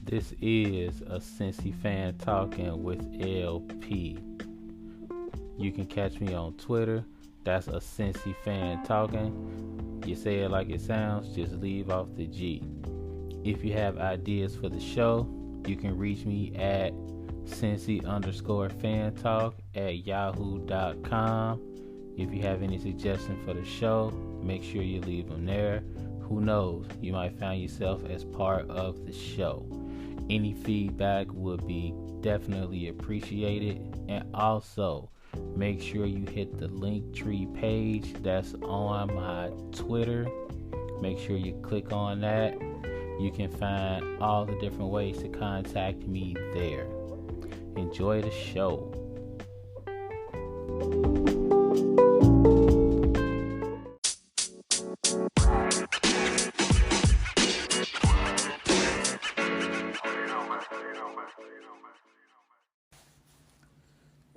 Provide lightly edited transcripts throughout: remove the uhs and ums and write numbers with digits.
This is a Cincy fan talking with LP. You can catch me on Twitter. That's a Cincy fan talking. You say it like it sounds, just leave off the G. If you have ideas for the show, you can reach me at Cincy_fan talk at yahoo.com. If you have any suggestions for the show, make sure you leave them there. Who knows, you might find yourself as part of the show. Any feedback would be definitely appreciated. And also, make sure you hit the Linktree page that's on my Twitter. Make sure you click on that. You can find all the different ways to contact me there. Enjoy the show.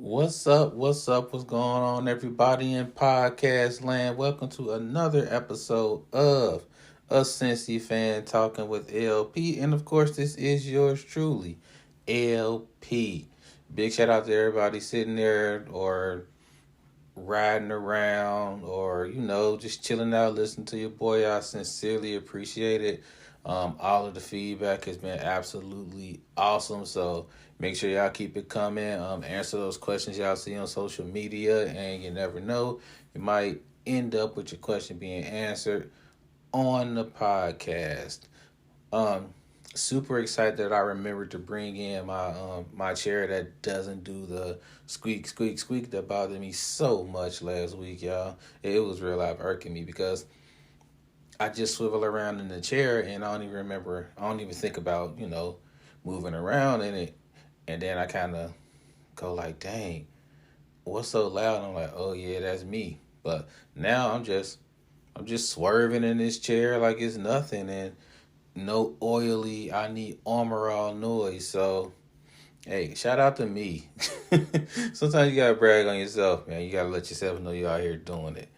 What's up? What's going on, everybody in podcast land? Welcome to another episode of A Cincy Fan Talking with LP. And of course, this is yours truly, LP. Big shout out to everybody sitting there or riding around or, just chilling out, listening to your boy. I sincerely appreciate it. All of the feedback has been absolutely awesome. So make sure y'all keep it coming. Answer those questions y'all see on social media, and you never know, you might end up with your question being answered on the podcast. Super excited that I remembered to bring in my chair that doesn't do the squeak that bothered me so much last week, y'all. It was real life irking me because I just swivel around in the chair and I don't even think about, moving around in it. And then I kind of go like, dang, what's so loud? And I'm like, oh yeah, that's me. But now I'm just swerving in this chair like it's nothing, and no oily, I need Armor All noise. So, hey, shout out to me. Sometimes you gotta brag on yourself, man. You gotta let yourself know you're out here doing it.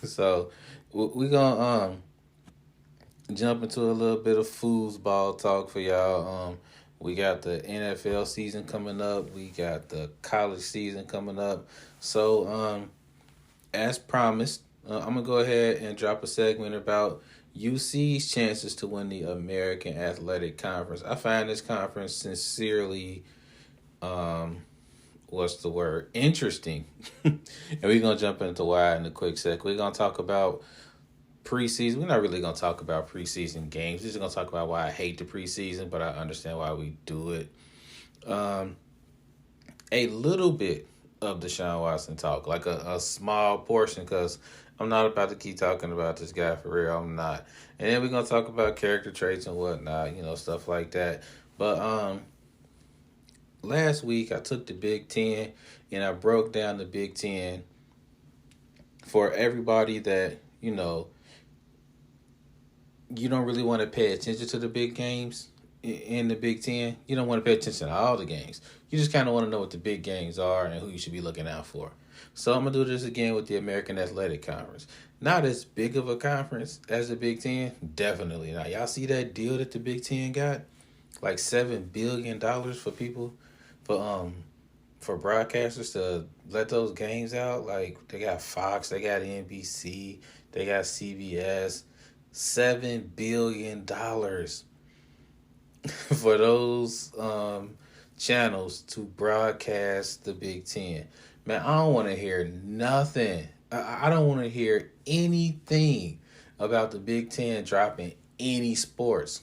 So we're gonna jump into a little bit of foosball talk for y'all. We got the NFL season coming up. We got the college season coming up. So, as promised, I'm going to go ahead and drop a segment about UC's chances to win the American Athletic Conference. I find this conference sincerely, interesting. And we're going to jump into why in a quick sec. We're going to talk about preseason. We're not really going to talk about preseason games. We're just going to talk about why I hate the preseason, but I understand why we do it. A little bit of Deshaun Watson talk, like a small portion, because I'm not about to keep talking about this guy for real. I'm not. And then we're going to talk about character traits and whatnot, stuff like that. But last week I took the Big Ten and I broke down the Big Ten for everybody that, you don't really want to pay attention to the big games in the Big Ten. You don't want to pay attention to all the games. You just kind of want to know what the big games are and who you should be looking out for. So I'm going to do this again with the American Athletic Conference. Not as big of a conference as the Big Ten. Definitely not. Y'all see that deal that the Big Ten got? Like $7 billion for people, for broadcasters to let those games out. Like, they got Fox, they got NBC, they got CBS. $7 billion for those channels to broadcast the Big Ten. Man, I don't want to hear nothing. I don't want to hear anything about the Big Ten dropping any sports.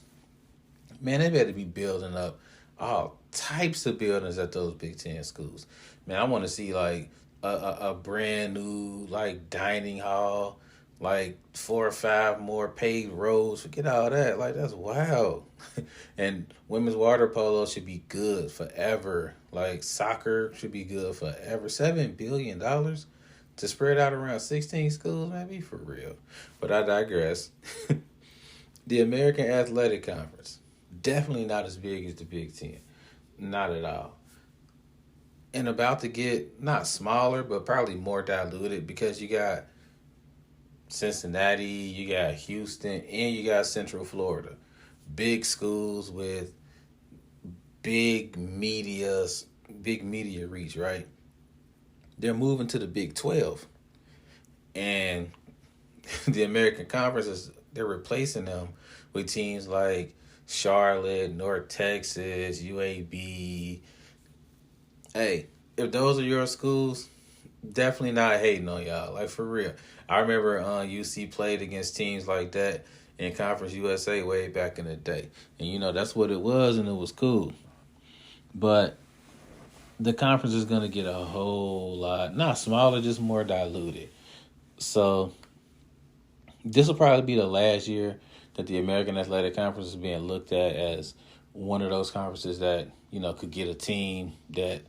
Man, they better be building up all types of buildings at those Big Ten schools. Man, I want to see like a brand new like dining hall, like 4 or 5 more paved roads. Forget all that. Like, that's wild. And women's water polo should be good forever. Like, soccer should be good forever. $7 billion to spread out around 16 schools, maybe, for real. But I digress. The American Athletic Conference, definitely not as big as the Big Ten. Not at all. And about to get, not smaller, but probably more diluted, because you got Cincinnati, you got Houston, and you got Central Florida. big schools with big media, big media reach, right? They're moving to the Big 12. And the American Conference they're replacing them with teams like Charlotte, North Texas, UAB. Hey, if those are your schools, definitely not hating on y'all. Like, for real. I remember UC played against teams like that in Conference USA way back in the day. And, that's what it was, and it was cool. But the conference is going to get a whole lot, not smaller, just more diluted. So this will probably be the last year that the American Athletic Conference is being looked at as one of those conferences that, could get a team that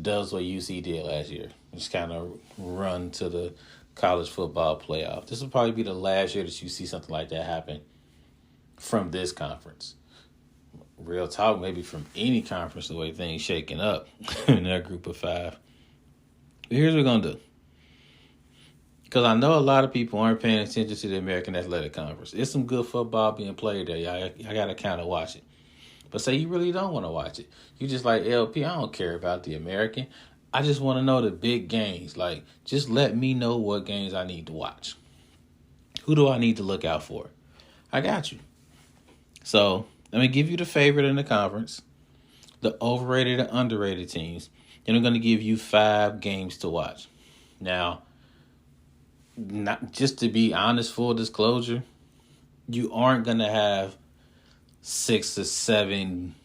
does what UC did last year. Just kind of run to the college football playoff. This will probably be the last year that you see something like that happen from this conference. Real talk, maybe from any conference, the way things shaking up in that group of 5. But here's what we're going to do. Because I know a lot of people aren't paying attention to the American Athletic Conference. It's some good football being played there, y'all. I got to kind of watch it. But say you really don't want to watch it. You just like, LP, I don't care about the American. I just want to know the big games. Like, just let me know what games I need to watch. Who do I need to look out for? I got you. So, let me give you the favorite in the conference, the overrated and underrated teams, and I'm going to give you 5 games to watch. Now, not just to be honest, full disclosure, you aren't going to have 6 or 7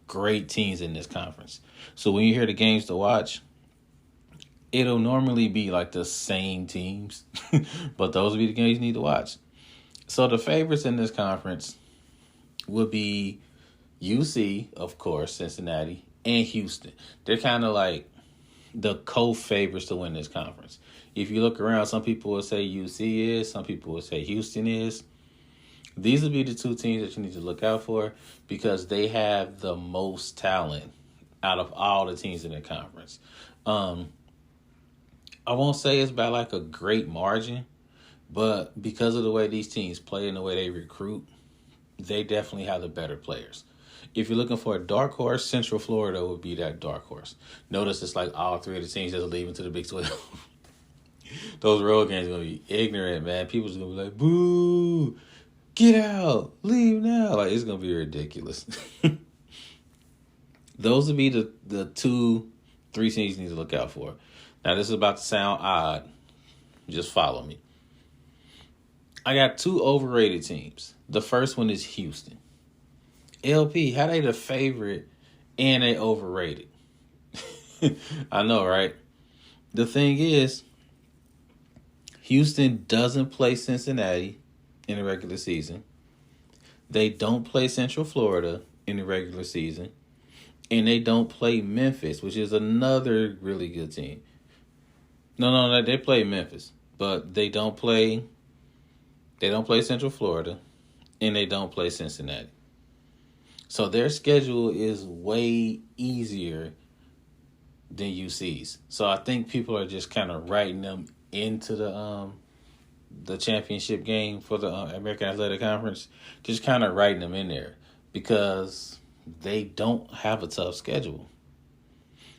great teams in this conference. So when you hear the games to watch, it'll normally be like the same teams, but those will be the games you need to watch. So the favorites in this conference would be UC, of course, Cincinnati, and Houston. They're kind of like the co-favorites to win this conference. If you look around, some people will say UC is, some people will say Houston is. These will be the 2 teams that you need to look out for because they have the most talent out of all the teams in the conference. I won't say it's by like a great margin, but because of the way these teams play and the way they recruit, they definitely have the better players. If you're looking for a dark horse, Central Florida would be that dark horse. Notice it's like all 3 of the teams that's leaving to the Big 12. Those road games are going to be ignorant, man. People's going to be like, boo, get out, leave now. Like, it's going to be ridiculous. Those would be the 2, 3 teams you need to look out for. Now, this is about to sound odd. Just follow me. I got 2 overrated teams. The first one is Houston. LP, how they the favorite and they overrated? I know, right? The thing is, Houston doesn't play Cincinnati in the regular season. They don't play Central Florida in the regular season. And they don't play Memphis, which is another really good team. No, they play Memphis. But they don't play Central Florida. And they don't play Cincinnati. So their schedule is way easier than UC's. So I think people are just kind of writing them into the championship game for the American Athletic Conference, just kind of writing them in there because they don't have a tough schedule.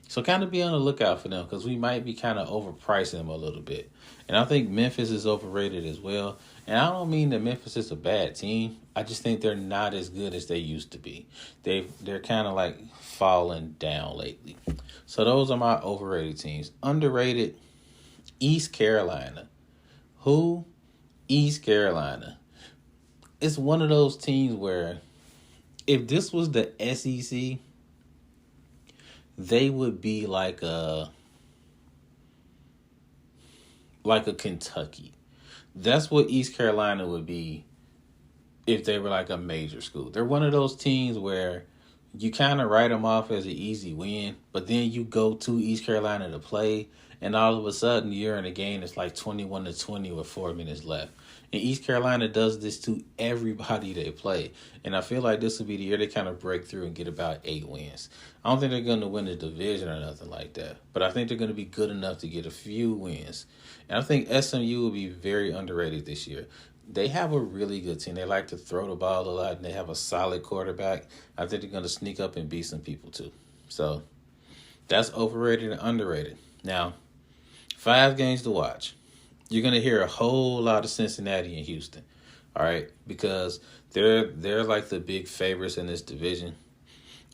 So kind of be on the lookout for them because we might be kind of overpricing them a little bit. And I think Memphis is overrated as well. And I don't mean that Memphis is a bad team. I just think they're not as good as they used to be. They're kind of like falling down lately. So those are my overrated teams. Underrated, East Carolina. Who? East Carolina. It's one of those teams where if this was the SEC, they would be like a Kentucky. That's what East Carolina would be if they were like a major school. They're one of those teams where you kind of write them off as an easy win, but then you go to East Carolina to play, and all of a sudden you're in a game that's like 21-20 with 4 minutes left. And East Carolina does this to everybody they play. And I feel like this will be the year they kind of break through and get about 8 wins. I don't think they're going to win the division or nothing like that. But I think they're going to be good enough to get a few wins. And I think SMU will be very underrated this year. they have a really good team. They like to throw the ball a lot, and they have a solid quarterback. I think they're going to sneak up and beat some people too. So that's overrated and underrated. Now, 5 games to watch. You're going to hear a whole lot of Cincinnati and Houston, all right, because they're like the big favorites in this division.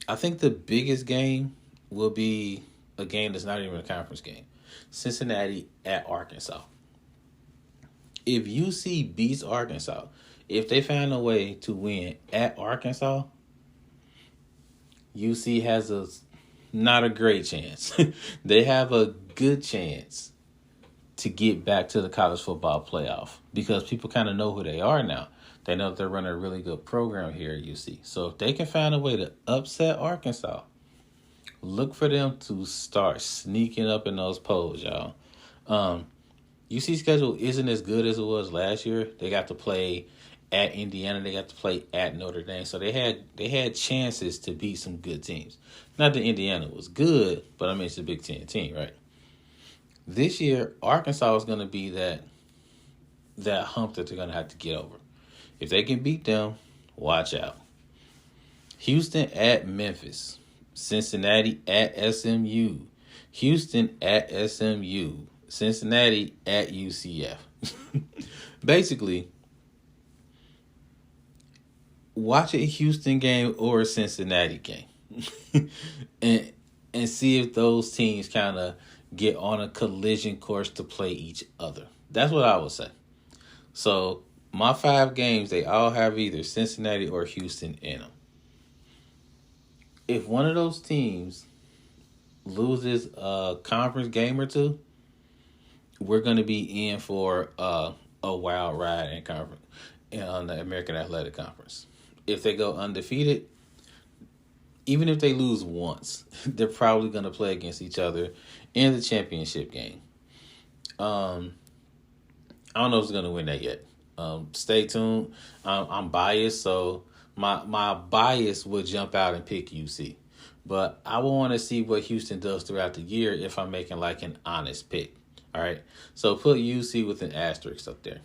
I think the biggest game will be a game that's not even a conference game. Cincinnati at Arkansas. If UC beats Arkansas, if they find a way to win at Arkansas, UC has not a great chance. They have a good chance to get back to the college football playoff because people kind of know who they are now. They know that they're running a really good program here at UC. So if they can find a way to upset Arkansas, look for them to start sneaking up in those polls, y'all. UC schedule isn't as good as it was last year. They got to play at Indiana. They got to play at Notre Dame. So they had chances to beat some good teams. Not that Indiana was good, but I mean, it's a Big Ten team, right? This year, Arkansas is going to be that hump that they're going to have to get over. If they can beat them, watch out. Houston at Memphis. Cincinnati at SMU. Houston at SMU. Cincinnati at UCF. Basically, watch a Houston game or a Cincinnati game. and see if those teams kind of get on a collision course to play each other. That's what I would say. So, my 5 games, they all have either Cincinnati or Houston in them. If one of those teams loses a conference game or two, we're going to be in for a wild ride in conference on the American Athletic Conference. If they go undefeated, even if they lose once, they're probably going to play against each other in the championship game. I don't know who's going to win that yet. Stay tuned. I'm biased, so my bias would jump out and pick UC. But I will want to see what Houston does throughout the year if I'm making like an honest pick. All right. So put UC with an asterisk up there.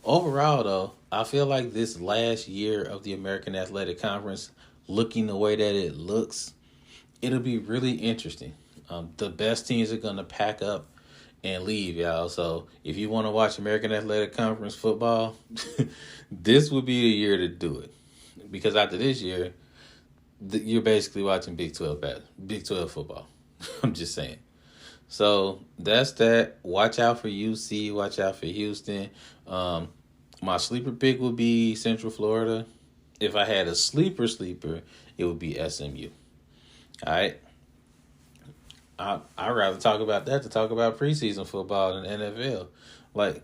Overall, though, I feel like this last year of the American Athletic Conference, looking the way that it looks, it'll be really interesting. The best teams are going to pack up and leave, y'all. So if you want to watch American Athletic Conference football, this would be the year to do it. Because after this year, you're basically watching Big 12 football. I'm just saying. So that's that. Watch out for UC. Watch out for Houston. My sleeper pick would be Central Florida. If I had a sleeper, it would be SMU. All right. I'd rather talk about that to talk about preseason football than NFL. Like,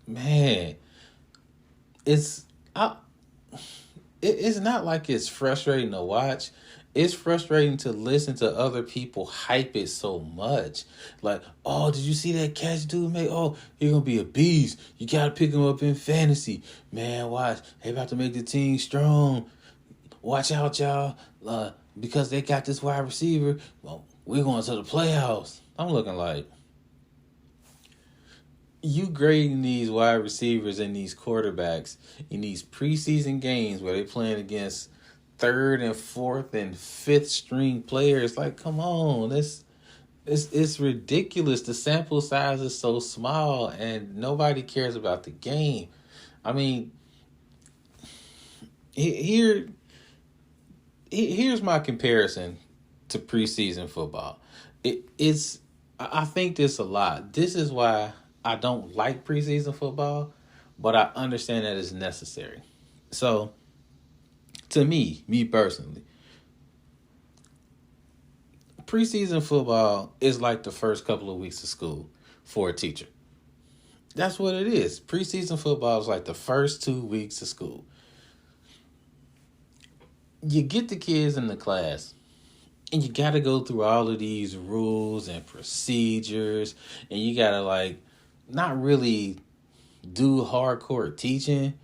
man, it's not like it's frustrating to watch. It's frustrating to listen to other people hype it so much. Like, oh, did you see that catch dude made? Oh, he's going to be a beast. You got to pick him up in fantasy. Man, watch. They about to make the team strong. Watch out, y'all. Because they got this wide receiver. Well, we're going to the playoffs. I'm looking like, you grading these wide receivers and these quarterbacks in these preseason games where they're playing against 3rd and 4th and 5th string players. Like, come on, it's ridiculous. The sample size is so small and nobody cares about the game. I mean, here's my comparison to preseason football. I think this a lot. This is why I don't like preseason football, but I understand that it's necessary. So, to me personally, preseason football is like the first couple of weeks of school for a teacher. That's what it is. Preseason football is like the first 2 weeks of school. You get the kids in the class, and you got to go through all of these rules and procedures, and you got to, like, not really do hardcore teaching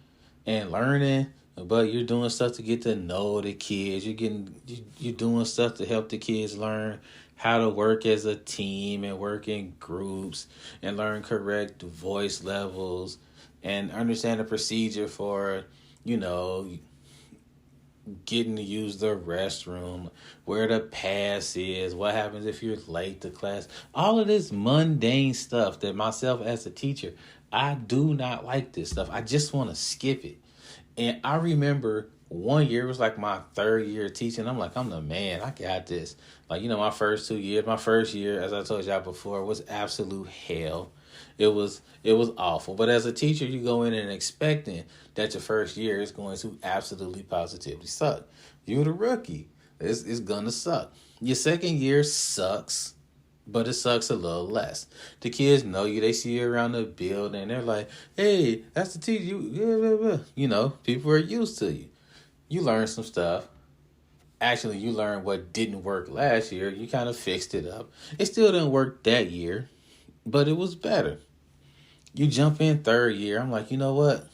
and learning, but you're doing stuff to get to know the kids. You're doing stuff to help the kids learn how to work as a team and work in groups and learn correct voice levels and understand the procedure for, you know, getting to use the restroom, where the pass is, what happens if you're late to class. All of this mundane stuff that myself as a teacher, I do not like this stuff. I just want to skip it. And I remember one year, it was like my third year teaching. I'm like, I'm the man. I got this. Like, my first 2 years, my first year, as I told y'all before, was absolute hell. It was awful. But as a teacher, you go in and expecting that your first year is going to absolutely positively suck. You're the rookie. It's gonna suck. Your second year sucks, but it sucks a little less. The kids know you. They see you around the building. They're like, hey, that's the teacher. People are used to you. You learn some stuff. Actually, you learned what didn't work last year. You kind of fixed it up. It still didn't work that year, but it was better. You jump in third year. I'm like, you know what?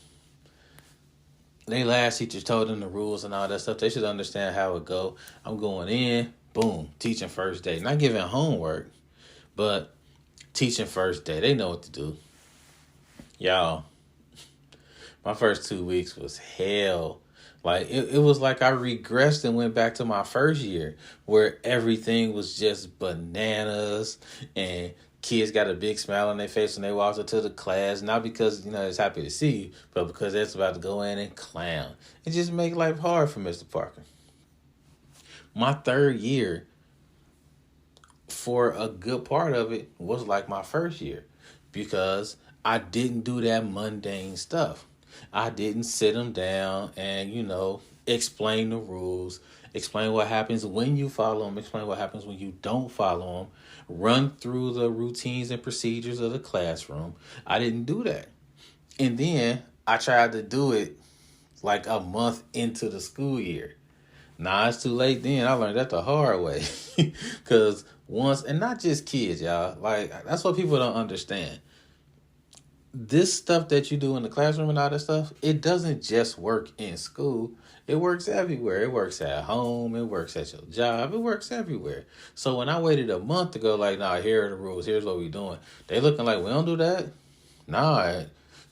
They last teachers told them the rules and all that stuff. They should understand how it go. I'm going in, boom, teaching first day. Not giving homework, but teaching first day. They know what to do. Y'all, my first 2 weeks was hell. Like, it was like I regressed and went back to my first year where everything was just bananas and kids got a big smile on their face when they walked into the class. Not because, it's happy to see you, but because it's about to go in and clown. It just make life hard for Mr. Parker. My third year, for a good part of it, was like my first year because I didn't do that mundane stuff. I didn't sit them down and, explain the rules, explain what happens when you follow them, explain what happens when you don't follow them, run through the routines and procedures of the classroom. I didn't do that. And then I tried to do it like a month into the school year. Nah, it's too late then. I learned that the hard way. Because once, and not just kids, y'all, like, that's what people don't understand. This stuff that you do in the classroom and all that stuff, it doesn't just work in school. It works everywhere. It works at home. It works at your job. It works everywhere. So when I waited a month to go, like, nah, here are the rules. Here's what we're doing. They looking like, we don't do that. Nah,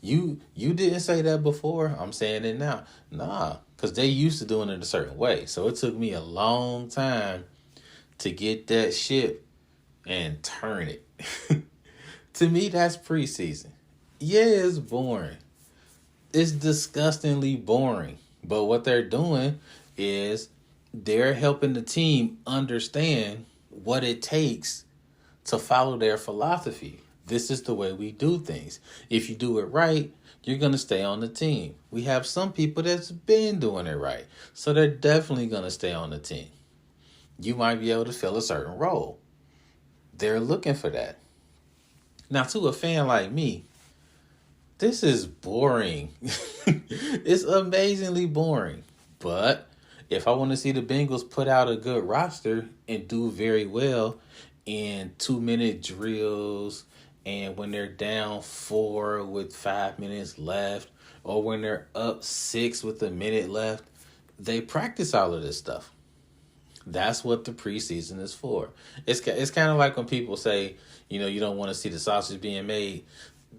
you didn't say that before. I'm saying it now. Nah, because they used to doing it a certain way. So it took me a long time to get that shit and turn it. To me, that's preseason. Yeah, it's boring. It's disgustingly boring. But what they're doing is they're helping the team understand what it takes to follow their philosophy. This is the way we do things. If you do it right, you're going to stay on the team. We have some people that's been doing it right. So they're definitely going to stay on the team. You might be able to fill a certain role. They're looking for that. Now, to a fan like me, this is boring. It's amazingly boring. But if I want to see the Bengals put out a good roster and do very well in 2-minute drills and when they're down 4 with 5 minutes left or when they're up 6 with a minute left, they practice all of this stuff. That's what the preseason is for. It's kind of like when people say, you don't want to see the sausage being made.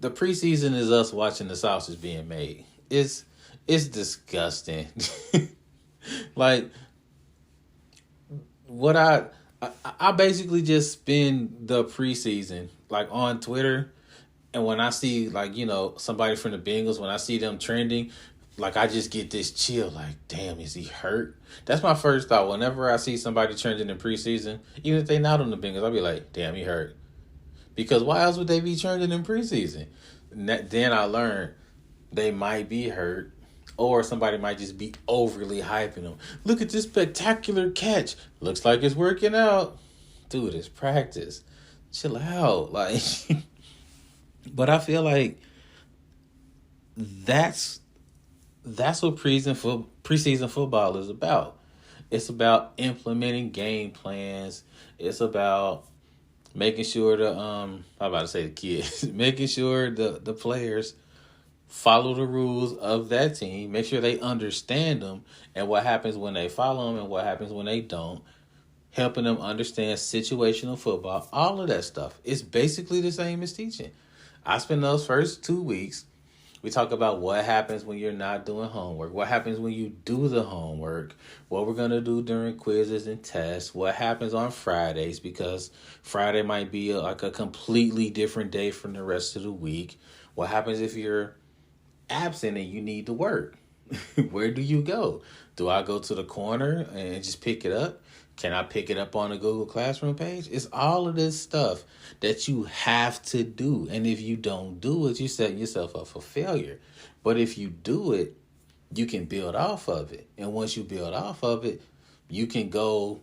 The preseason is us watching the sausage being made. It's disgusting. Like, what I basically just spend the preseason like on Twitter, and when I see somebody from the Bengals, when I see them trending, like I just get this chill. Like, damn, is he hurt? That's my first thought. Whenever I see somebody trending in preseason, even if they not on the Bengals, I'll be like, damn, he hurt. Because why else would they be trending in preseason? Then I learned they might be hurt, or somebody might just be overly hyping them. Look at this spectacular catch. Looks like it's working out. Dude, it's practice. Chill out. Like, but I feel like that's what preseason football is about. It's about implementing game plans. It's about making sure the kids, making sure the players follow the rules of that team, make sure they understand them and what happens when they follow them and what happens when they don't. helping them understand situational football, all of that stuff. It's basically the same as teaching. I spend those first 2 weeks. We talk about what happens when you're not doing homework, what happens when you do the homework, what we're going to do during quizzes and tests, what happens on Fridays, because Friday might be like a completely different day from the rest of the week. What happens if you're absent and you need to work? Where do you go? Do I go to the corner and just pick it up? Can I pick it up on the Google Classroom page? It's all of this stuff that you have to do. And if you don't do it, you're setting yourself up for failure. But if you do it, you can build off of it. And once you build off of it, you can go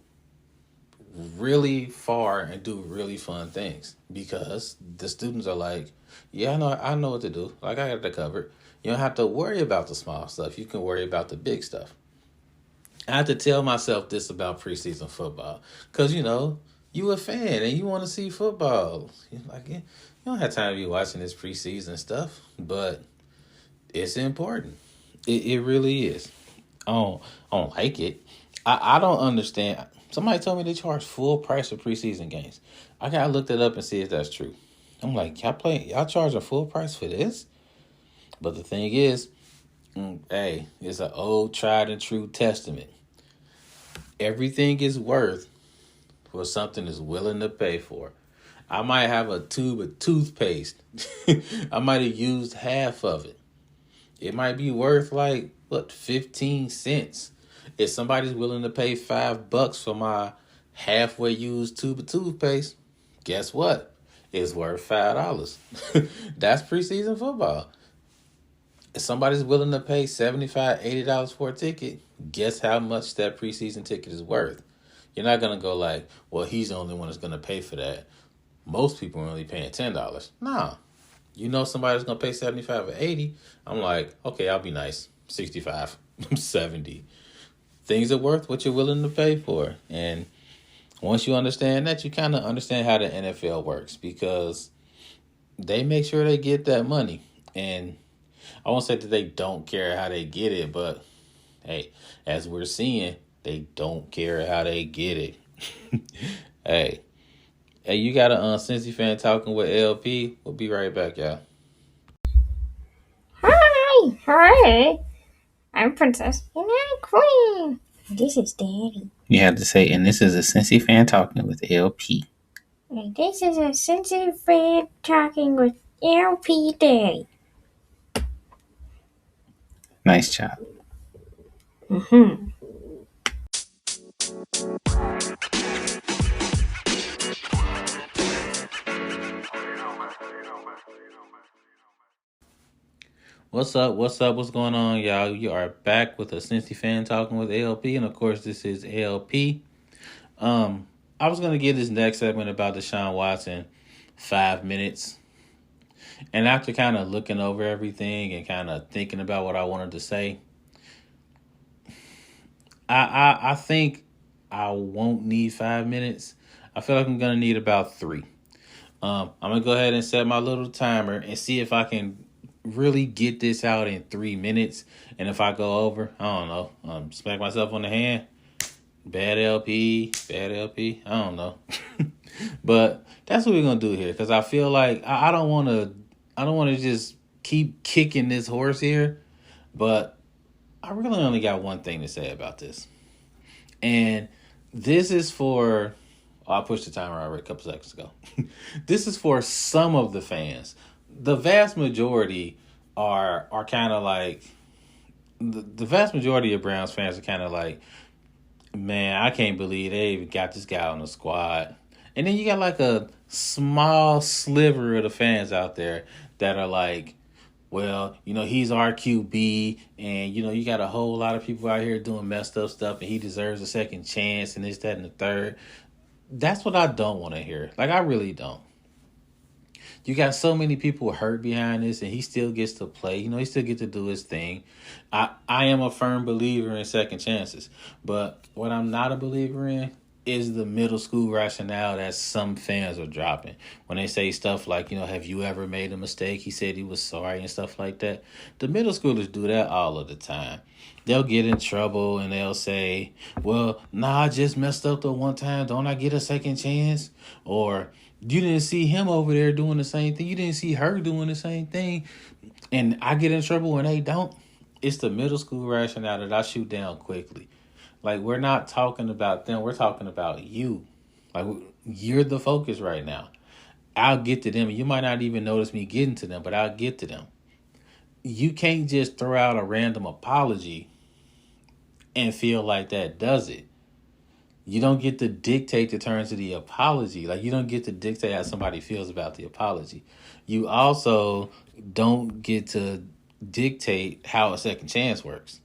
really far and do really fun things, because the students are like, yeah, I know what to do. Like, I got it covered. You don't have to worry about the small stuff. You can worry about the big stuff. I have to tell myself this about preseason football, because, you a fan and you want to see football. You don't have time to be watching this preseason stuff, but it's important. It really is. I don't like it. I don't understand. Somebody told me they charge full price for preseason games. I gotta look that up and see if that's true. I'm like, y'all charge a full price for this? But the thing is, hey, it's an old tried and true testament. Everything is worth what something is willing to pay for. I might have a tube of toothpaste. I might have used half of it. It might be worth 15 cents. If somebody's willing to pay $5 for my halfway used tube of toothpaste, guess what? It's worth $5. That's preseason football. If somebody's willing to pay $75, $80 for a ticket, guess how much that preseason ticket is worth? You're not going to go like, well, he's the only one that's going to pay for that. Most people are only paying $10. Nah. Somebody's going to pay $75 or $80. I'm like, okay, I'll be nice. $65, $70. Things are worth what you're willing to pay for. And once you understand that, you kind of understand how the NFL works, because they make sure they get that money. And I won't say that they don't care how they get it, but hey, as we're seeing, they don't care how they get it. Hey, you got a Cincy fan talking with LP. We'll be right back, y'all. Hi, I'm Princess and I'm Queen. This is Daddy. You have to say, and this is a Cincy fan talking with LP. And this is a Cincy fan talking with LP Daddy. Nice job. What's up? What's going on, y'all? You are back with a Cincy fan talking with LP, and of course, this is LP. I was gonna give this next segment about Deshaun Watson 5 minutes, and after kind of looking over everything and kind of thinking about what I wanted to say, I think I won't need 5 minutes. I feel like I'm gonna need about 3. I'm gonna go ahead and set my little timer and see if I can really get this out in 3 minutes. And if I go over, I don't know, smack myself on the hand. Bad LP. I don't know. But that's what we're gonna do here, because I feel like I don't want to just keep kicking this horse here. But I really only got one thing to say about this, and this is for. I pushed the timer already a couple seconds ago. This is for some of the fans. The vast majority are kind of like, the vast majority of Browns fans are kind of like, man, I can't believe they even got this guy on the squad. And then you got like a small sliver of the fans out there that are like, well, he's our QB, and, you got a whole lot of people out here doing messed up stuff, and he deserves a second chance, and this, that, and the third. That's what I don't want to hear. Like, I really don't. You got so many people hurt behind this, and he still gets to play. He still gets to do his thing. I am a firm believer in second chances. But what I'm not a believer in is the middle school rationale that some fans are dropping when they say stuff like, have you ever made a mistake? He said he was sorry and stuff like that. The middle schoolers do that all of the time. They'll get in trouble and they'll say, well, nah, I just messed up the one time. Don't I get a second chance? Or you didn't see him over there doing the same thing. You didn't see her doing the same thing. And I get in trouble when they don't. It's the middle school rationale that I shoot down quickly. Like, we're not talking about them. We're talking about you. Like, you're the focus right now. I'll get to them. You might not even notice me getting to them, but I'll get to them. You can't just throw out a random apology and feel like that does it. You don't get to dictate the terms of the apology. Like, you don't get to dictate how somebody feels about the apology. You also don't get to dictate how a second chance works.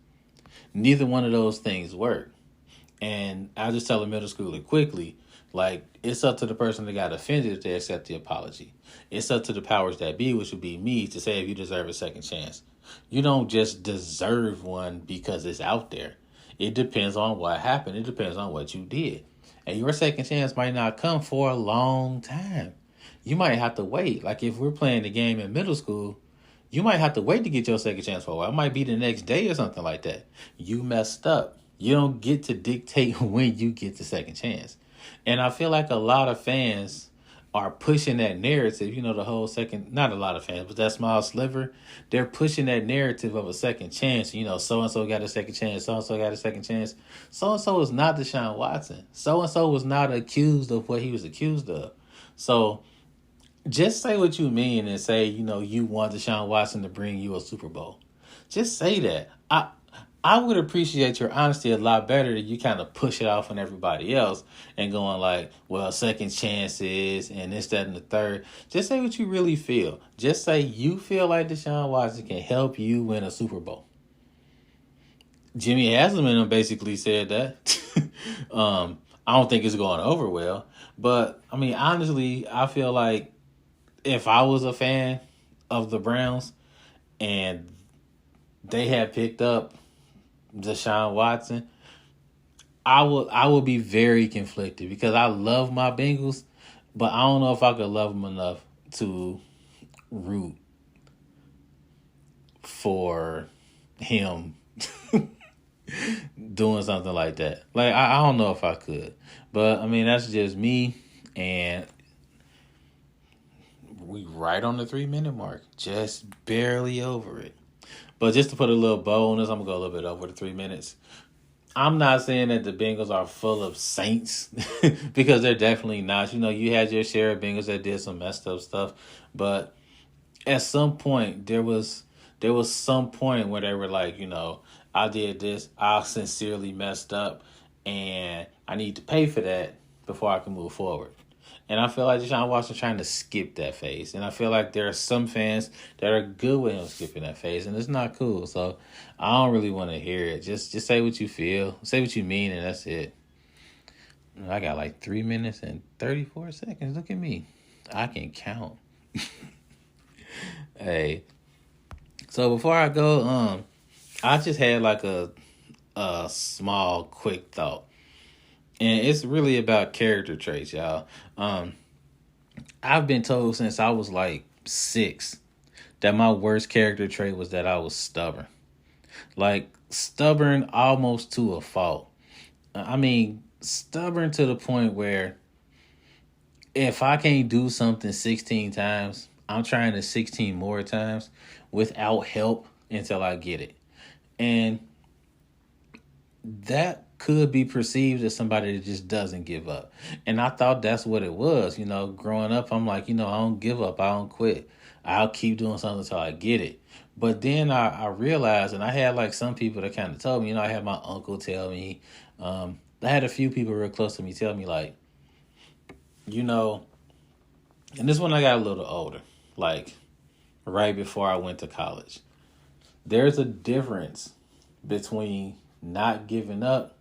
Neither one of those things work. And I'll just tell a middle schooler quickly, like, it's up to the person that got offended if they accept the apology. It's up to the powers that be, which would be me, to say if you deserve a second chance. You don't just deserve one because it's out there. It depends on what happened. It depends on what you did. And your second chance might not come for a long time. You might have to wait. Like, if we're playing the game in middle school, you might have to wait to get your second chance for a while. It might be the next day or something like that. You messed up. You don't get to dictate when you get the second chance. And I feel like a lot of fans are pushing that narrative, the whole second, not a lot of fans, but that small sliver, they're pushing that narrative of a second chance. So-and-so got a second chance. So-and-so got a second chance. So-and-so is not Deshaun Watson. So-and-so was not accused of what he was accused of. So just say what you mean and say, you want Deshaun Watson to bring you a Super Bowl. Just say that. I would appreciate your honesty a lot better than you kind of push it off on everybody else and going like, well, second chances and this, that, and the third. Just say what you really feel. Just say you feel like Deshaun Watson can help you win a Super Bowl. Jimmy Haslam basically said that. I don't think it's going over well. But, honestly, I feel like if I was a fan of the Browns and they had picked up Deshaun Watson, I would be very conflicted because I love my Bengals, but I don't know if I could love them enough to root for him doing something like that. Like, I don't know if I could. But, that's just me. And we right on the 3-minute mark. Just barely over it. But just to put a little bow on this, I'm going to go a little bit over the 3 minutes. I'm not saying that the Bengals are full of saints because they're definitely not. You had your share of Bengals that did some messed up stuff. But at some point, there was some point where they were like, I did this, I sincerely messed up, and I need to pay for that before I can move forward. And I feel like Deshaun Watson's trying to skip that phase. And I feel like there are some fans that are good with him skipping that phase, and it's not cool. So I don't really want to hear it. Just say what you feel, say what you mean, and that's it. I got like 3 minutes and 34 seconds. Look at me. I can count. Hey. So before I go, I just had like a small, quick thought. And it's really about character traits, y'all. I've been told since I was like 6 that my worst character trait was that I was stubborn. Like, stubborn almost to a fault. Stubborn to the point where if I can't do something 16 times, I'm trying it 16 more times without help until I get it. And that could be perceived as somebody that just doesn't give up. And I thought that's what it was. Growing up, I'm like, I don't give up. I don't quit. I'll keep doing something until I get it. But then I realized, and I had like some people that kind of told me, I had my uncle tell me, I had a few people real close to me tell me like, and this when I got a little older, like right before I went to college, there's a difference between not giving up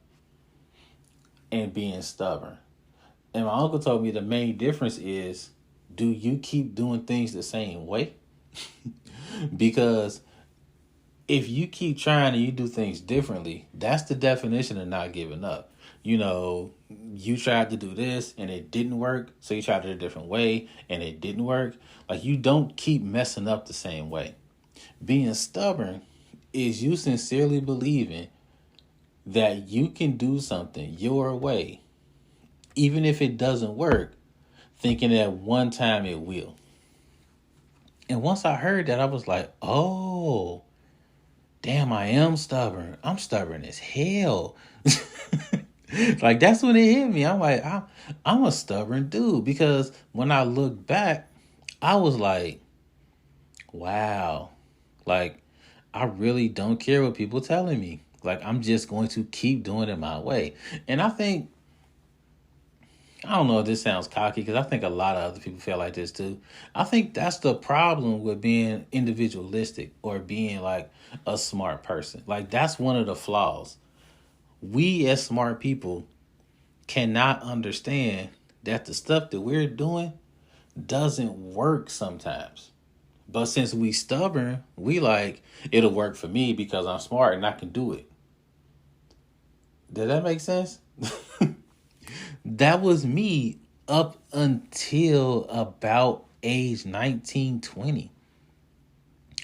and being stubborn. And my uncle told me the main difference is, do you keep doing things the same way? Because if you keep trying and you do things differently, that's the definition of not giving up. you know, you tried to do this and it didn't work, so you tried it a different way and it didn't work. Like, you don't keep messing up the same way. Being stubborn is you sincerely believing that you can do something your way, even if it doesn't work, thinking that one time it will. And once I heard that, I was like, oh, damn, I am stubborn. I'm stubborn as hell. Like, that's when it hit me. I'm like, I'm a stubborn dude. Because when I look back, I was like, wow. Like, I really don't care what people telling me. Like, I'm just going to keep doing it my way. And I think, I don't know if this sounds cocky, because I think a lot of other people feel like this too. I think that's the problem with being individualistic or being like a smart person. Like, that's one of the flaws. We as smart people cannot understand that the stuff that we're doing doesn't work sometimes. But since we stubborn, we like, it'll work for me because I'm smart and I can do it. Did that make sense? That was me up until about age 19, 20.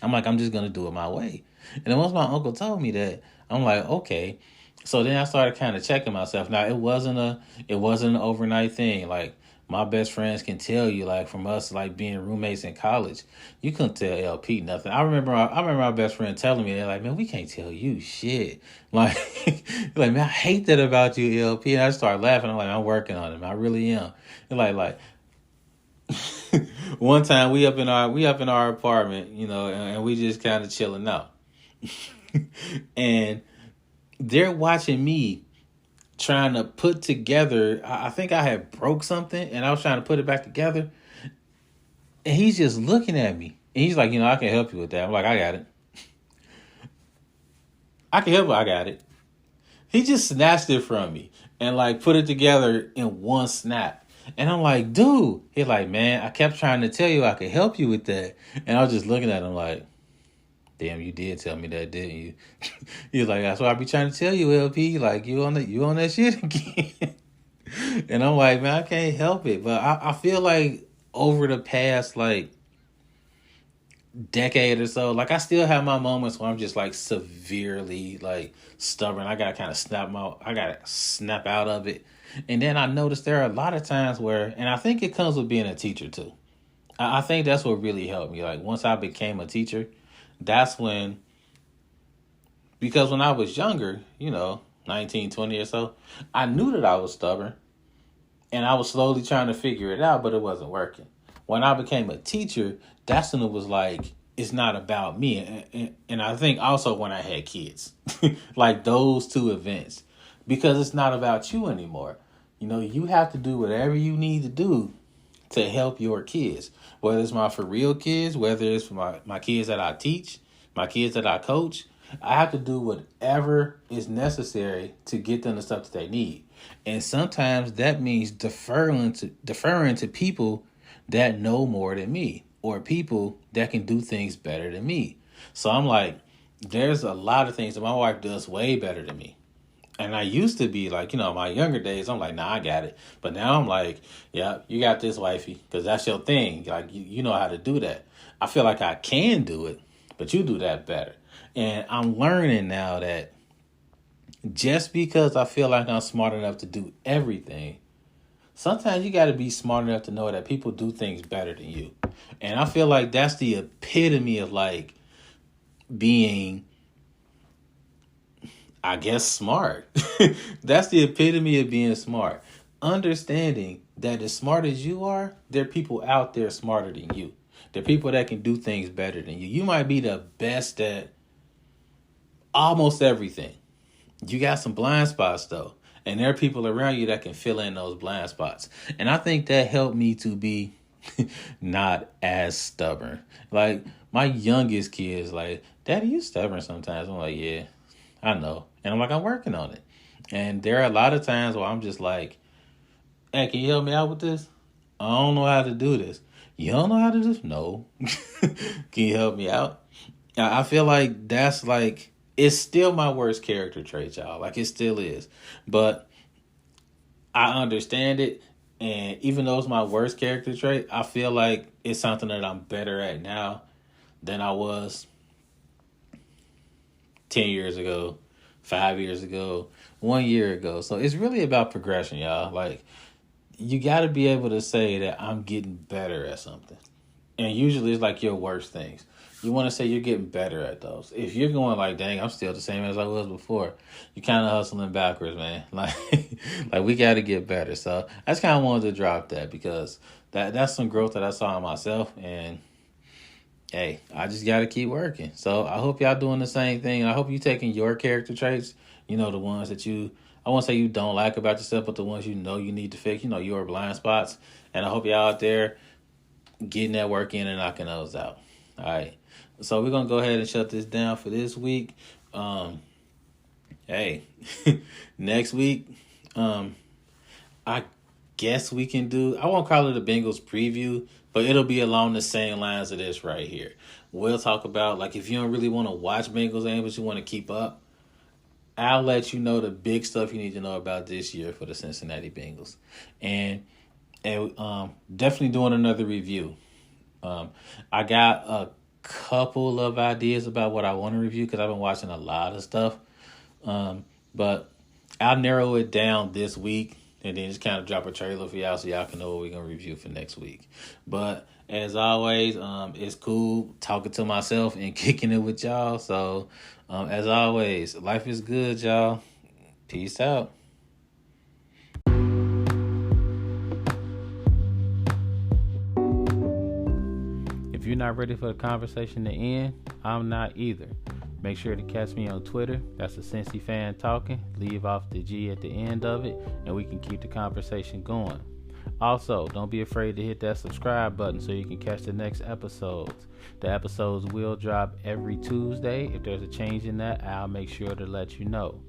I'm like, I'm just going to do it my way. And then once my uncle told me that, I'm like, okay. So then I started kind of checking myself. Now, it wasn't an overnight thing. Like, my best friends can tell you, like, from us, like, being roommates in college, you couldn't tell LP nothing. I remember my best friend telling me, they're like, man, we can't tell you shit. Like, like, man, I hate that about you, LP. And I started laughing. I'm like, I'm working on it, man. I really am. And like, one time we up in our apartment, and we just kind of chilling out. And they're watching me trying to put together, I think I had broke something and I was trying to put it back together. And he's just looking at me. And he's like, I can help you with that. I'm like, I got it. I can help you. I got it. He just snatched it from me and like put it together in one snap. And I'm like, dude. He's like, man, I kept trying to tell you I could help you with that. And I was just looking at him like, damn, you did tell me that, didn't you? He was like, that's what I be trying to tell you, LP. Like, you on that shit again. And I'm like, man, I can't help it. But I feel like over the past, like, decade or so, like, I still have my moments where I'm just, like, severely, like, stubborn. I gotta kind of snap out of it. And then I noticed there are a lot of times where, and I think it comes with being a teacher, too. I think that's what really helped me. Like, once I became a teacher, that's when, because when I was younger, 19, 20 or so, I knew that I was stubborn and I was slowly trying to figure it out, but it wasn't working. When I became a teacher, that's when it was like, it's not about me. And I think also when I had kids, like those two events, because it's not about you anymore. You have to do whatever you need to do to help your kids, whether it's my for real kids, whether it's my kids that I teach, my kids that I coach. I have to do whatever is necessary to get them the stuff that they need. And sometimes that means deferring to people that know more than me or people that can do things better than me. So I'm like, there's a lot of things that my wife does way better than me. And I used to be like, my younger days, I'm like, nah, I got it. But now I'm like, yeah, you got this, wifey, because that's your thing. Like, you know how to do that. I feel like I can do it, but you do that better. And I'm learning now that just because I feel like I'm smart enough to do everything, sometimes you got to be smart enough to know that people do things better than you. And I feel like that's the epitome of like being, I guess, smart. That's the epitome of being smart. Understanding that as smart as you are, there are people out there smarter than you. There are people that can do things better than you. You might be the best at almost everything. You got some blind spots, though. And there are people around you that can fill in those blind spots. And I think that helped me to be not as stubborn. Like, my youngest kids, like, Daddy, you stubborn sometimes. I'm like, yeah, I know. And I'm like, I'm working on it. And there are a lot of times where I'm just like, hey, can you help me out with this? I don't know how to do this. You don't know how to do this? No. Can you help me out? I feel like that's like, it's still my worst character trait, y'all. Like, it still is. But I understand it. And even though it's my worst character trait, I feel like it's something that I'm better at now than I was 10 years ago, 5 years ago, 1 year ago. So it's really about progression, y'all. Like, you got to be able to say that I'm getting better at something. And usually it's like your worst things. You want to say you're getting better at those. If you're going like, dang, I'm still the same as I was before, you're kind of hustling backwards, man. Like, like we got to get better. So I just kind of wanted to drop that because that's some growth that I saw in myself. And hey, I just got to keep working. So I hope y'all doing the same thing. I hope you taking your character traits, the ones that I won't say you don't like about yourself, but the ones you know you need to fix, your blind spots. And I hope y'all out there getting that work in and knocking those out. All right. So we're going to go ahead and shut this down for this week. Hey, next week, I guess we can I won't call it a Bengals preview, but it'll be along the same lines of this right here. We'll talk about, like, if you don't really want to watch Bengals games, but you want to keep up, I'll let you know the big stuff you need to know about this year for the Cincinnati Bengals. And definitely doing another review. I got a couple of ideas about what I want to review because I've been watching a lot of stuff. But I'll narrow it down this week and then just kind of drop a trailer for y'all so y'all can know what we're going to review for next week. But as always, it's cool talking to myself and kicking it with y'all. So as always, life is good, y'all. Peace out. If you're not ready for the conversation to end, I'm not either. Make sure to catch me on Twitter. That's the Cincy Fan Talking. Leave off the G at the end of it, and we can keep the conversation going. Also, don't be afraid to hit that subscribe button so you can catch the next episodes. The episodes will drop every Tuesday. If there's a change in that, I'll make sure to let you know.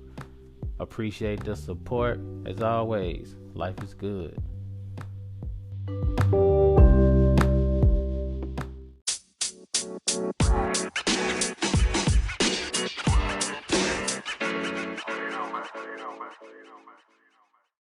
Appreciate the support. As always, life is good.